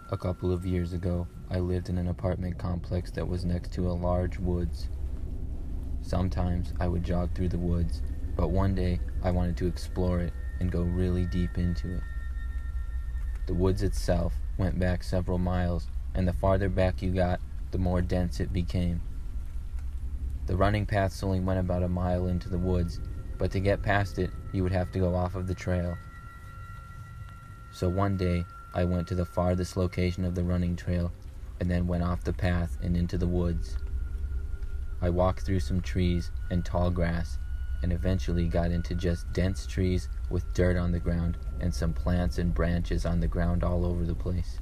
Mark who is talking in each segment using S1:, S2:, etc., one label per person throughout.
S1: A couple of years ago, I lived in an apartment complex that was next to a large woods. Sometimes I would jog through the woods, but one day I wanted to explore it and go really deep into it. The woods itself went back several miles, and the farther back you got, the more dense it became. The running paths only went about a mile into the woods, but to get past it, you would have to go off of the trail. So one day, I went to the farthest location of the running trail, and then went off the path and into the woods. I walked through some trees and tall grass, and eventually got into just dense trees with dirt on the ground and some plants and branches on the ground all over the place.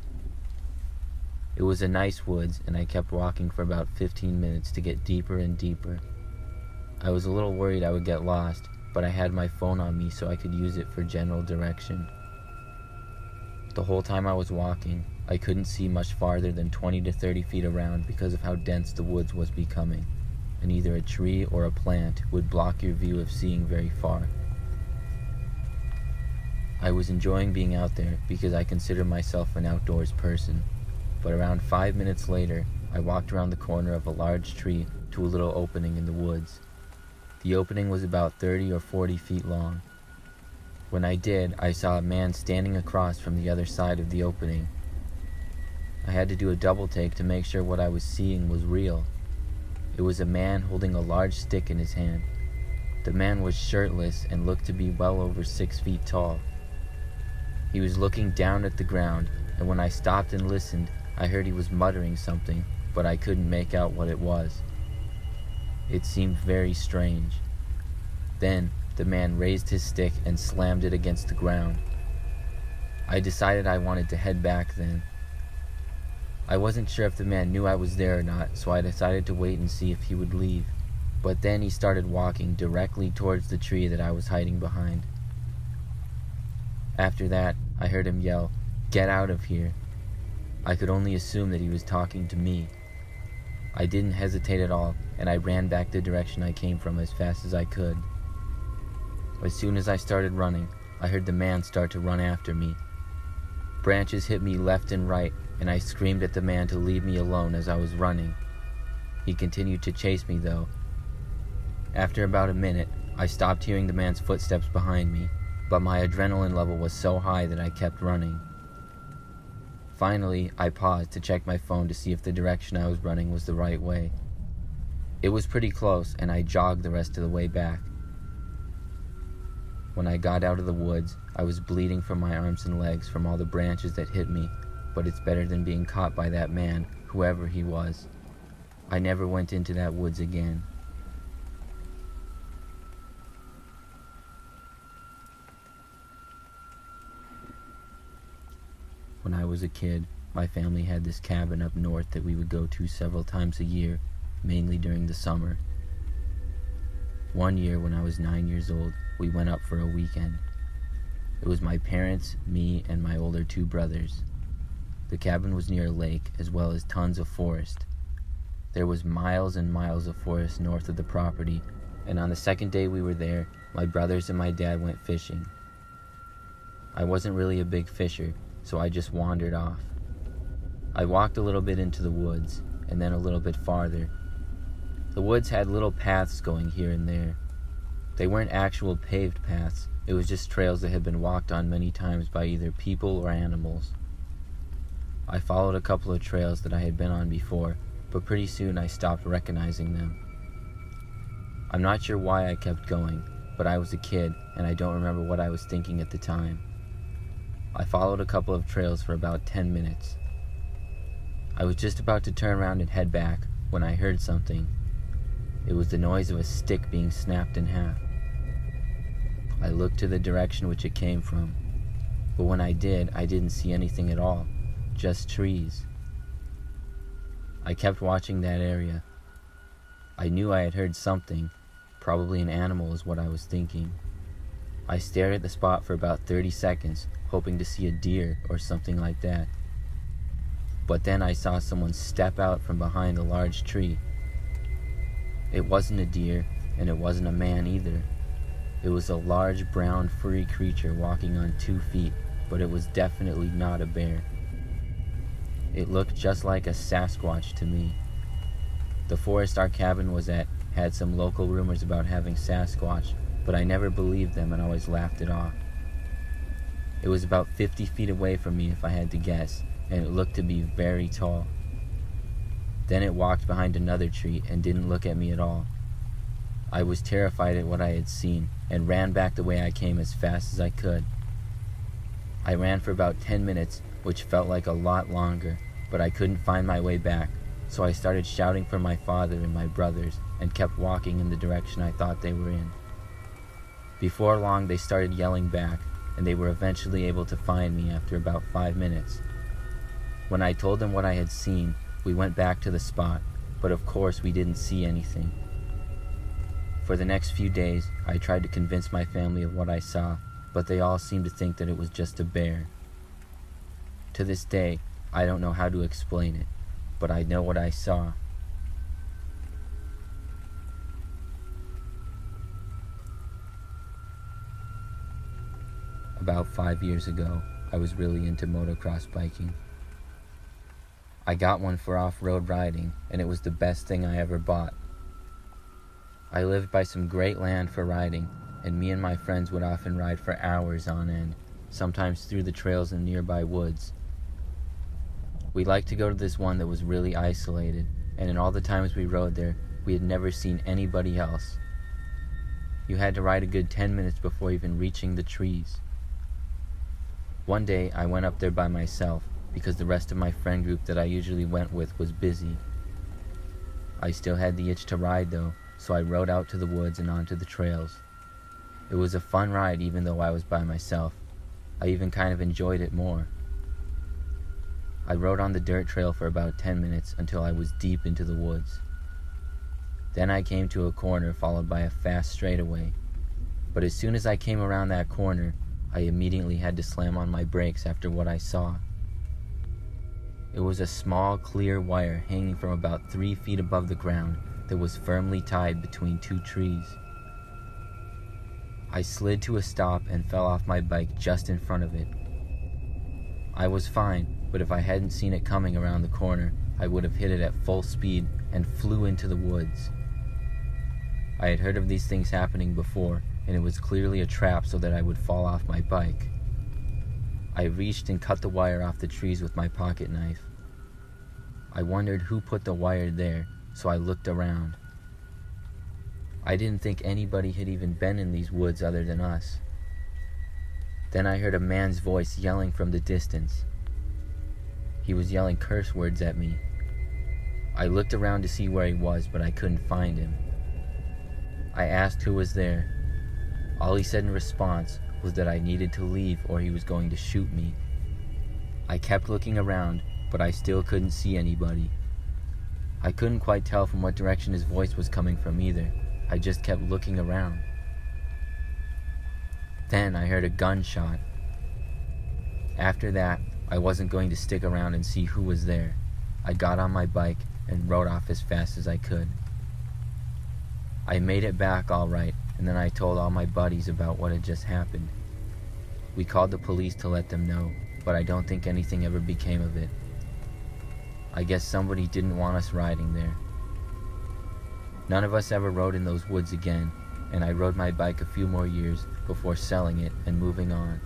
S1: It was a nice woods, and I kept walking for about 15 minutes to get deeper and deeper. I was a little worried I would get lost, but I had my phone on me so I could use it for general direction. The whole time I was walking, I couldn't see much farther than 20 to 30 feet around because of how dense the woods was becoming, and either a tree or a plant would block your view of seeing very far. I was enjoying being out there because I consider myself an outdoors person, but around 5 minutes later, I walked around the corner of a large tree to a little opening in the woods. The opening was about 30 or 40 feet long. When I did, I saw a man standing across from the other side of the opening. I had to do a double take to make sure what I was seeing was real. It was a man holding a large stick in his hand. The man was shirtless and looked to be well over 6 feet tall. He was looking down at the ground, and when I stopped and listened, I heard he was muttering something, but I couldn't make out what it was. It seemed very strange. Then, the man raised his stick and slammed it against the ground. I decided I wanted to head back then. I wasn't sure if the man knew I was there or not, so I decided to wait and see if he would leave. But then he started walking directly towards the tree that I was hiding behind. After that, I heard him yell, "Get out of here." I could only assume that he was talking to me. I didn't hesitate at all, and I ran back the direction I came from as fast as I could. As soon as I started running, I heard the man start to run after me. Branches hit me left and right, and I screamed at the man to leave me alone as I was running. He continued to chase me though. After about a minute, I stopped hearing the man's footsteps behind me, but my adrenaline level was so high that I kept running. Finally, I paused to check my phone to see if the direction I was running was the right way. It was pretty close, and I jogged the rest of the way back. When I got out of the woods, I was bleeding from my arms and legs from all the branches that hit me, but it's better than being caught by that man, whoever he was. I never went into that woods again. When I was a kid, my family had this cabin up north that we would go to several times a year, mainly during the summer. One year when I was 9 years old, we went up for a weekend. It was my parents, me, and my older 2 brothers. The cabin was near a lake, as well as tons of forest. There was miles and miles of forest north of the property, and on the second day we were there, my brothers and my dad went fishing. I wasn't really a big fisher, so I just wandered off. I walked a little bit into the woods, and then a little bit farther. The woods had little paths going here and there. They weren't actual paved paths, it was just trails that had been walked on many times by either people or animals. I followed a couple of trails that I had been on before, but pretty soon I stopped recognizing them. I'm not sure why I kept going, but I was a kid, and I don't remember what I was thinking at the time. I followed a couple of trails for about 10 minutes. I was just about to turn around and head back when I heard something. It was the noise of a stick being snapped in half. I looked to the direction which it came from, but when I did, I didn't see anything at all, just trees. I kept watching that area. I knew I had heard something, probably an animal is what I was thinking. I stared at the spot for about 30 seconds, hoping to see a deer or something like that. But then I saw someone step out from behind a large tree. It wasn't a deer, and it wasn't a man either. It was a large brown furry creature walking on 2 feet, but it was definitely not a bear. It looked just like a Sasquatch to me. The forest our cabin was at had some local rumors about having Sasquatch, but I never believed them and always laughed it off. It was about 50 feet away from me if I had to guess, and it looked to be very tall. Then it walked behind another tree and didn't look at me at all. I was terrified at what I had seen and ran back the way I came as fast as I could. I ran for about 10 minutes, which felt like a lot longer, but I couldn't find my way back, so I started shouting for my father and my brothers and kept walking in the direction I thought they were in. Before long, they started yelling back, and they were eventually able to find me after about 5 minutes. When I told them what I had seen, we went back to the spot, but of course we didn't see anything. For the next few days, I tried to convince my family of what I saw, but they all seemed to think that it was just a bear. To this day, I don't know how to explain it, but I know what I saw. About 5 years ago, I was really into motocross biking. I got one for off-road riding, and it was the best thing I ever bought. I lived by some great land for riding, and me and my friends would often ride for hours on end, sometimes through the trails in nearby woods. We liked to go to this one that was really isolated, and in all the times we rode there, we had never seen anybody else. You had to ride a good 10 minutes before even reaching the trees. One day, I went up there by myself, because the rest of my friend group that I usually went with was busy. I still had the itch to ride though, so I rode out to the woods and onto the trails. It was a fun ride even though I was by myself. I even kind of enjoyed it more. I rode on the dirt trail for about 10 minutes until I was deep into the woods. Then I came to a corner followed by a fast straightaway. But as soon as I came around that corner, I immediately had to slam on my brakes after what I saw. It was a small, clear wire hanging from about 3 feet above the ground that was firmly tied between two trees. I slid to a stop and fell off my bike just in front of it. I was fine, but if I hadn't seen it coming around the corner, I would have hit it at full speed and flew into the woods. I had heard of these things happening before, and it was clearly a trap so that I would fall off my bike. I reached and cut the wire off the trees with my pocket knife. I wondered who put the wire there, so I looked around. I didn't think anybody had even been in these woods other than us. Then I heard a man's voice yelling from the distance. He was yelling curse words at me. I looked around to see where he was, but I couldn't find him. I asked who was there. All he said in response was that I needed to leave or he was going to shoot me. I kept looking around, but I still couldn't see anybody. I couldn't quite tell from what direction his voice was coming from either. I just kept looking around. Then I heard a gunshot. After that, I wasn't going to stick around and see who was there. I got on my bike and rode off as fast as I could. I made it back all right, and then I told all my buddies about what had just happened. We called the police to let them know, but I don't think anything ever became of it. I guess somebody didn't want us riding there. None of us ever rode in those woods again, and I rode my bike a few more years before selling it and moving on.